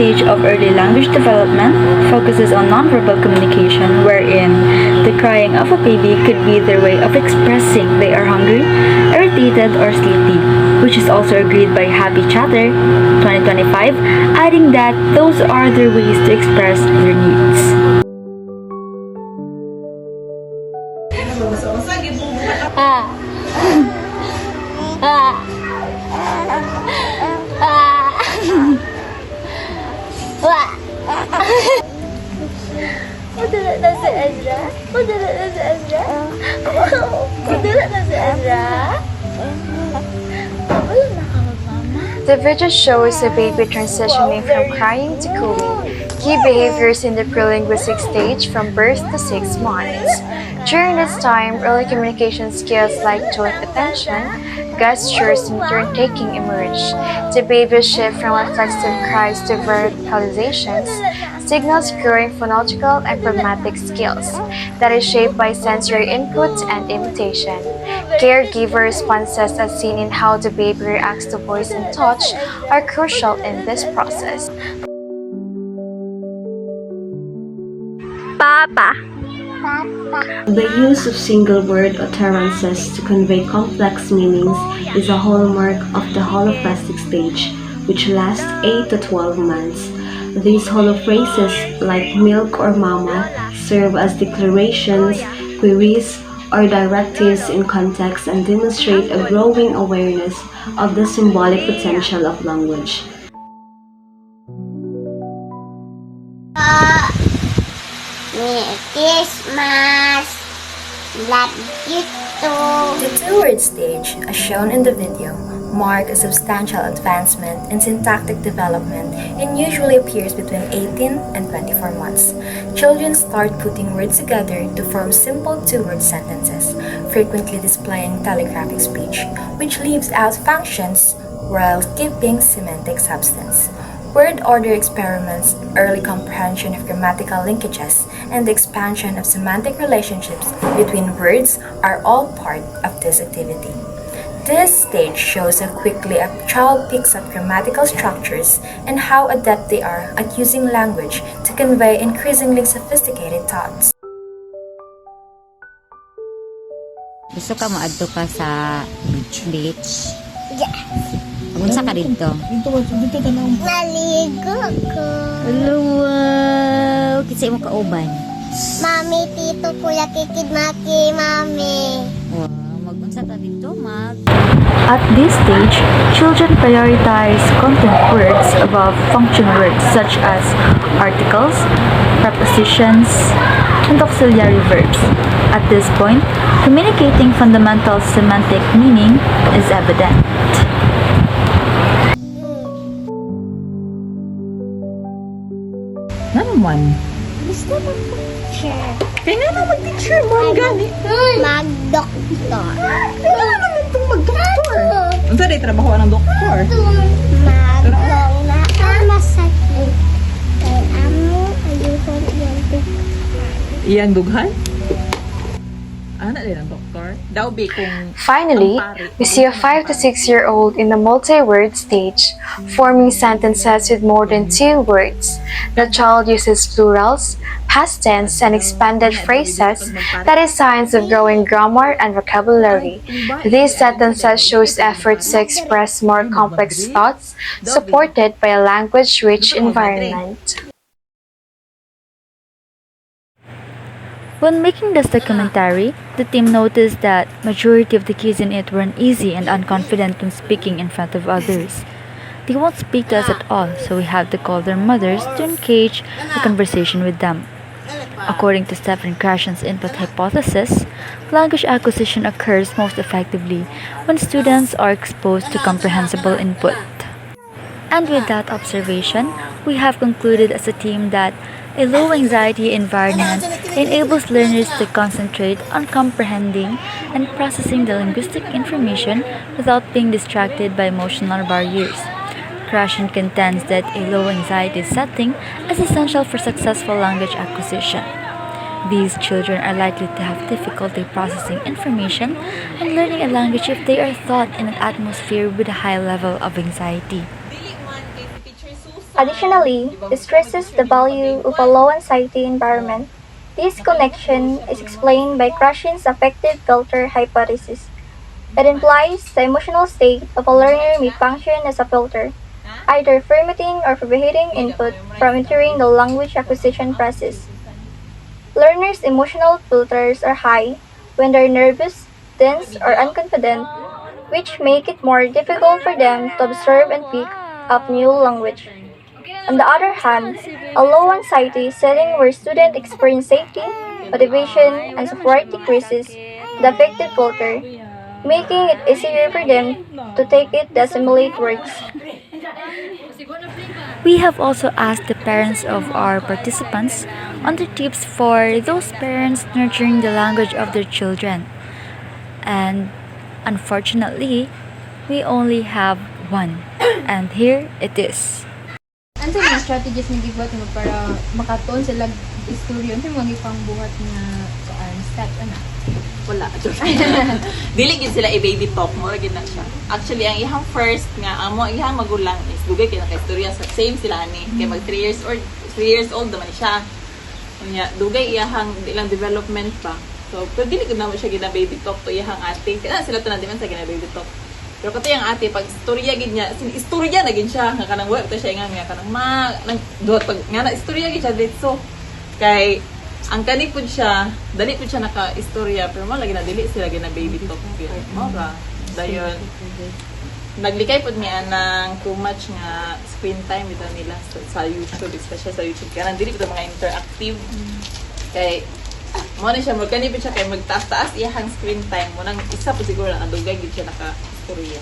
stage of early language development focuses on nonverbal communication, wherein the crying of a baby could be their way of expressing they are hungry, irritated, or sleepy, which is also agreed by Happy Chatter 2025, adding that those are their ways to express their needs. Madala na si Ezra? Madala na si Ezra? Madala na si Ezra? Wala na ka magmama. The video shows a baby transitioning from crying to cooing, key behaviors in the prelinguistic stage from birth to 6 months. During this time, early communication skills like joint attention, gestures, and turn-taking emerge. The baby shift from reflexive cries to verbalizations signals growing phonological and pragmatic skills that is shaped by sensory input and imitation. Caregiver responses as seen in how the baby reacts to voice and touch are crucial in this process. Papa. The use of single-word utterances to convey complex meanings is a hallmark of the holoplastic stage, which lasts 8 to 12 months. These holophrases, like milk or mama, serve as declarations, queries, or directives in context and demonstrate a growing awareness of the symbolic potential of language. Merry Christmas. Love you too. The two-word stage, as shown in the video, mark a substantial advancement in syntactic development and usually appears between 18 and 24 months. Children start putting words together to form simple two-word sentences, frequently displaying telegraphic speech, which leaves out functions while keeping semantic substance. Word order experiments, early comprehension of grammatical linkages, and the expansion of semantic relationships between words are all part of this activity. This stage shows how quickly a child picks up grammatical structures and how adept they are at using language to convey increasingly sophisticated thoughts. Gusto ka maadto ka sa beach? Yes. Unsa ka dito? Dito tanong. Naligo ko. Hello, wow! Kitsa mo kauban. Mami, tito, kuya, kikid, maki, mami. Wow, magunsa ta dito, mag. At this stage, children prioritize content words above function words such as articles, prepositions, and auxiliary verbs. At this point, communicating fundamental semantic meaning is evident. Naman. Gusto mo mag-teacher? Kaya nga mag-teacher mo ang gani. Mag-doktor. Kailangan naman itong mag-doktor. Ang sa trabaho ng doktor. Mag-dong na masakit. Kaya amo, ayuhan yung doktor. Iyang dughan? Anak din ang doktor. Daw be kung... Finally, we see a 5 to 6-year-old in the multi-word stage, forming sentences with more than 2 words. The child uses plurals, past tense, and expanded phrases that is signs of growing grammar and vocabulary. These sentences shows efforts to express more complex thoughts, supported by a language-rich environment. When making this documentary, the team noticed that majority of the kids in it were uneasy and unconfident when speaking in front of others. They won't speak to us at all, so we have to call their mothers to engage a conversation with them. According to Stephen Krashen's input hypothesis, language acquisition occurs most effectively when students are exposed to comprehensible input. And with that observation, we have concluded as a team that a low-anxiety environment enables learners to concentrate on comprehending and processing the linguistic information without being distracted by emotional barriers. Krashen contends that a low-anxiety setting is essential for successful language acquisition. These children are likely to have difficulty processing information and learning a language if they are taught in an atmosphere with a high level of anxiety. Additionally, this stresses the value of a low anxiety environment. This connection is explained by Krashen's affective filter hypothesis. It implies the emotional state of a learner may function as a filter, either permitting or prohibiting input from entering the language acquisition process. Learners' emotional filters are high when they're nervous, tense, or unconfident, which make it more difficult for them to observe and pick up new language. On the other hand, a low anxiety setting where students experience safety, motivation, and support decreases the affective filter, making it easier for them to take it to assimilate words. We have also asked the parents of our participants on the tips for those parents nurturing the language of their children. And unfortunately, we only have one. And here it is. Ano sa mga strategies nga gibuhat mo para makatuon sila istorya? Ano sa mga ipangbuhat nga step ana? Wala. Dili gid sila i-baby talk mo gid na siya. Actually, ang ihang first nga amo ihang magulang is dugay kay naka-istorya sa same sila ni. Kay mag 3 years old naman siya. Unya dugay iyahang ilang development pa. So, pero dili gid na mo siya gina baby talk to iyahang ate. Kaya sila to na di man sa gina baby talk. Pero kato yung ate, pag istorya gid niya, istorya na gid siya, nga kanang wala ito siya nga kanang duhat pag nga na istorya gid siya dito. Kay ang kani pud siya, dali pud siya naka-istorya, pero mo lagi na dili sila gina baby talk gyud. Mo ra. Dayon. Naglikay pud niya ng too much nga screen time bitaw nila sa YouTube, especially sa YouTube. Kaya dili pud mga interactive. Kay mo na siya magkani pud siya kay magtaas-taas iyang screen time mo nang isa pud siguro ang dugay gid siya naka-istorya.